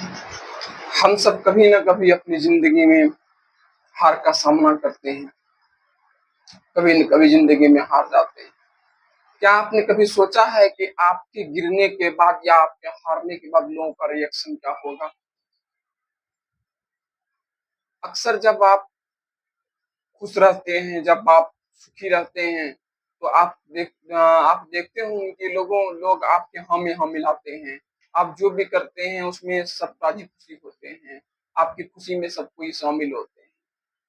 हम सब कभी न कभी अपनी ज़िंदगी में हार का सामना करते हैं, कभी न कभी ज़िंदगी में हार जाते हैं। क्या आपने कभी सोचा है कि आपके गिरने के बाद या आपके हारने के बाद लोगों का रिएक्शन क्या होगा? अक्सर जब आप खुश रहते हैं, जब आप सुखी रहते हैं, तो आप देखते होंगे कि लोग आपके हाँ में हाँ मिलाते हैं। आप जो भी करते हैं उसमें सब राज़ी-खुशी होते हैं। आपकी खुशी में सब कोई शामिल होते हैं।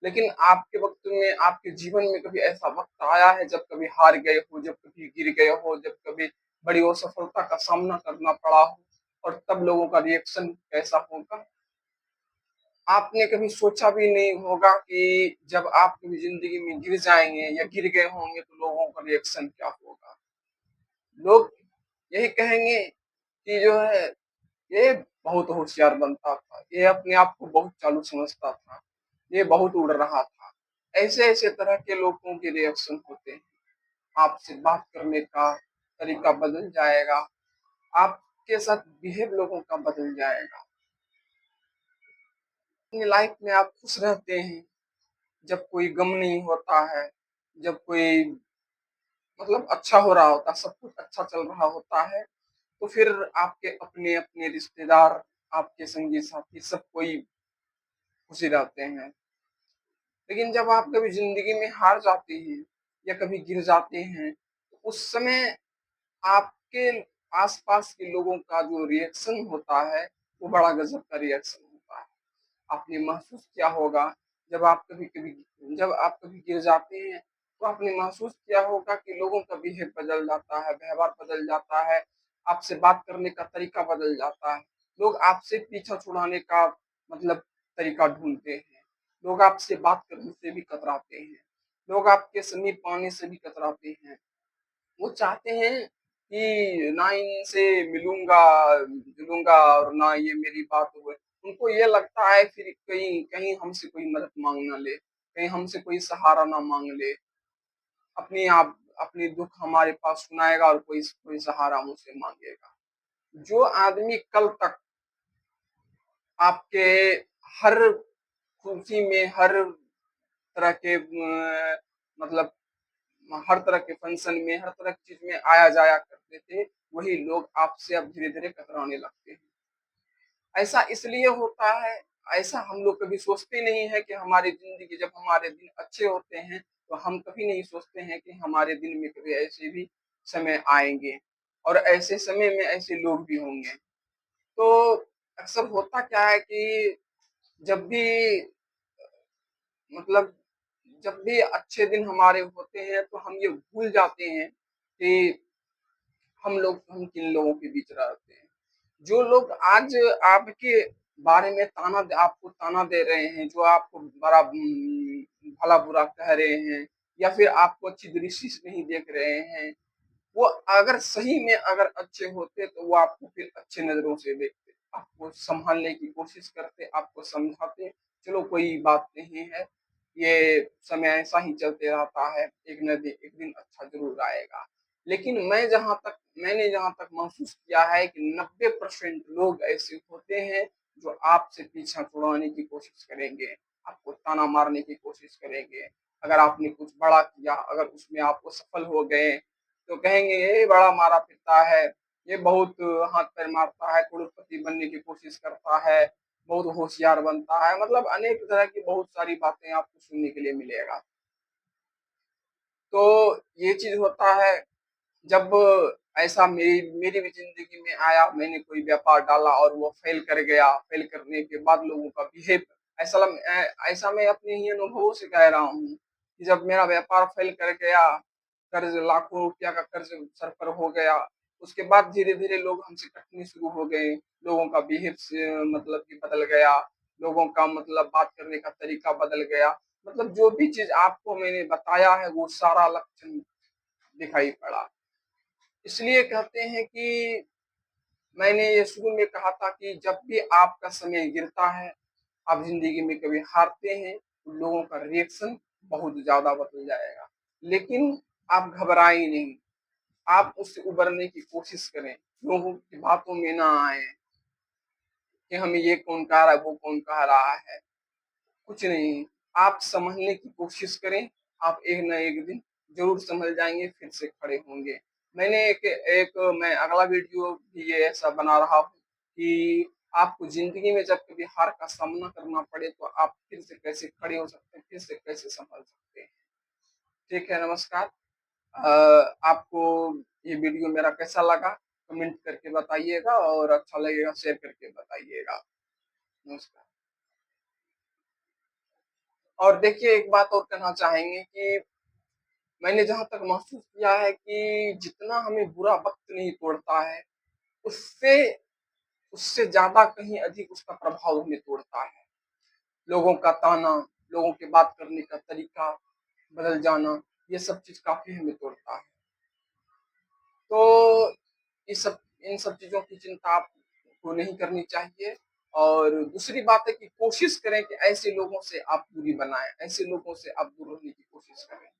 लेकिन आपके वक़्त में आपके जीवन में कभी ऐसा वक़्त आया है जब कभी हार गए हो, जब कभी गिर गए हो, जब कभी बड़ी असफलता का सामना करना पड़ा हो और तब लोगों का रिएक्शन कैसा होगा? आपने कभी सोचा भी नहीं होगा कि जब आप कभी ज़िंदगी में गिर जाएँगे या गिर गए होंगे तो लोगों का रिएक्शन क्या होगा? लोग यही कहेंगे कि जो है ये बहुत होशियार बनता था, ये अपने आप को बहुत चालू समझता था, ये बहुत उड़ रहा था। ऐसे-ऐसे तरह के लोगों के रिएक्शन होते हैं। आपसे बात करने का तरीका बदल जाएगा, आपके साथ बिहेव लोगों का बदल जाएगा। अपनी लाइफ में आप खुश रहते हैं, जब कोई गम नहीं होता है, जब कोई मतलब अच्छा हो रहा होता है, सब कुछ अच्छा चल रहा होता है, तो फिर आपके अपने-अपने रिश्तेदार, आपके संगी-साथी सब कोई खुशी रहते हैं। लेकिन जब आप कभी ज़िंदगी में हार जाते हैं या कभी गिर जाते हैं, तो उस समय आपके आस-पास के लोगों का जो रिएक्शन होता है, वो बड़ा गज़ब का रिएक्शन होता है। आपने महसूस किया होगा जब आप कभी गिर जाते हैं, तो आपने महसूस किया होगा कि लोगों का बिहेव बदल जाता है, व्यवहार बदल जाता है, आपसे बात करने का तरीका बदल जाता है। लोग आपसे पीछा छुड़ाने का मतलब तरीका ढूँढते हैं। लोग आपसे बात करने से भी कतराते हैं। लोग आपके समीप आने से भी कतराते हैं। वो चाहते हैं कि ना इनसे जुलूँगा और ना ये मेरी बात हुए। उनको ये लगता है फिर कहीं कहीं हमसे कोई मदद माँग ना ले, कहीं हमसे कोई सहारा ना माँग ले। अपनी दुःख हमारे पास सुनाएगा और कोई कोई सहारा मुझसे माँगेगा। जो आदमी कल तक आपके हर खुशी में, हर तरह के मतलब हर तरह के फंक्शन में, हर तरह की चीज़ में आया-जाया करते थे, वही लोग आपसे अब धीरे-धीरे कतराने लगते हैं। ऐसा इसलिए होता है, ऐसा हम लोग कभी सोचते नहीं हैं कि हमारी ज़िंदगी जब हमारे दिन अच्छे होते हैं, तो हम कभी नहीं सोचते हैं कि हमारे दिन में कभी ऐसे भी समय आएँगे और ऐसे समय में ऐसे लोग भी होंगे। तो अक्सर होता क्या है कि जब भी मतलब जब भी अच्छे दिन हमारे होते हैं, तो हम ये भूल जाते हैं कि हम किन लोगों के बीच रहते हैं। जो लोग आज आपके बारे में आपको ताना दे रहे हैं, जो आपको बड़ा भला-बुरा कह रहे हैं या फिर आपको अच्छी दृष्टि से नहीं देख रहे हैं, वो अगर सही में अगर अच्छे होते तो वो आपको फिर अच्छे नज़रों से देखते, आपको सँभालने की कोशिश करते, आपको समझाते, चलो कोई बात नहीं है, ये समय ऐसा ही चलते रहता है, एक दिन अच्छा ज़रूर आएगा। लेकिन मैंने जहाँ तक महसूस किया है कि 90% लोग ऐसे होते हैं, जो आपसे पीछा छुड़ाने की कोशिश करेंगे, आपको ताना मारने की कोशिश करेंगे। अगर आपने कुछ बड़ा किया, अगर उसमें आप सफल हो गए तो कहेंगे ये बड़ा मारा-पिटा है, ये बहुत हाथ-पैर मारता है, करोड़पति बनने की कोशिश करता है, बहुत होशियार बनता है, मतलब अनेक तरह की बहुत सारी बातें आपको सुनने के लिए मिलेगा। तो ये चीज़ होता है जब ऐसा मेरी मेरी भी ज़िंदगी में आया, मैंने कोई व्यापार डाला और वो फ़ेल कर गया, फ़ेल करने के बाद लोगों का बिहेव ऐसा मैं अपने ही अनुभवों से कह रहा हूँ, कि जब मेरा व्यापार फ़ेल कर गया, कर्ज़ लाखों रुपया का कर्ज़ सर पर हो गया, उसके बाद धीरे-धीरे लोग हमसे कटने शुरू हो गए, लोगों का बिहेव मतलब कि बदल गया, लोगों का मतलब बात करने का तरीका बदल गया, मतलब जो भी चीज़ आपको मैंने बताया है, वो सारा लक्षण दिखाई पड़ा। इसलिए कहते हैं कि मैंने ये शुरू में कहा था कि जब भी आपका समय गिरता है, आप ज़िंदगी में कभी हारते हैं, तो लोगों का रिएक्शन बहुत ज़्यादा बदल जाएगा। लेकिन आप घबराएँ नहीं, आप उससे उबरने की कोशिश करें, लोगों की बातों में ना आएँ। कि हमें ये कौन कह रहा है, वो कौन कह रहा है, कुछ नहीं। आप समझने की कोशिश करें, आप एक न एक दिन ज़रूर समझ जाएँगे, फिर से खड़े होंगे। मैंने एक एक मैं अगला वीडियो भी ये ऐसा बना रहा हूँ कि आपको ज़िंदगी में जब कभी हार का सामना करना पड़े, तो आप फिर से कैसे खड़े हो सकते हैं, फिर से कैसे संभल सकते हैं। ठीक है, नमस्कार। आपको ये वीडियो मेरा कैसा लगा? कमेंट करके बताइएगा और अच्छा लगेगा शेयर करके बताइएगा। नमस्कार। और देखिए एक बात और कहना चाहेंगे कि मैंने जहाँ तक महसूस किया है कि जितना हमें बुरा वक़्त नहीं तोड़ता है, उससे उससे ज़्यादा कहीं अधिक उसका प्रभाव हमें तोड़ता है। लोगों का ताना, लोगों के बात करने का तरीका बदल जाना, ये सब चीज़ काफ़ी हमें तोड़ता है। तो इन सब चीज़ों की चिंता आपको नहीं करनी चाहिए। और दूसरी बात है कि कोशिश करें कि ऐसे लोगों से आप दूरी बनाएँ, ऐसे लोगों से आप दूर रहने की कोशिश करें।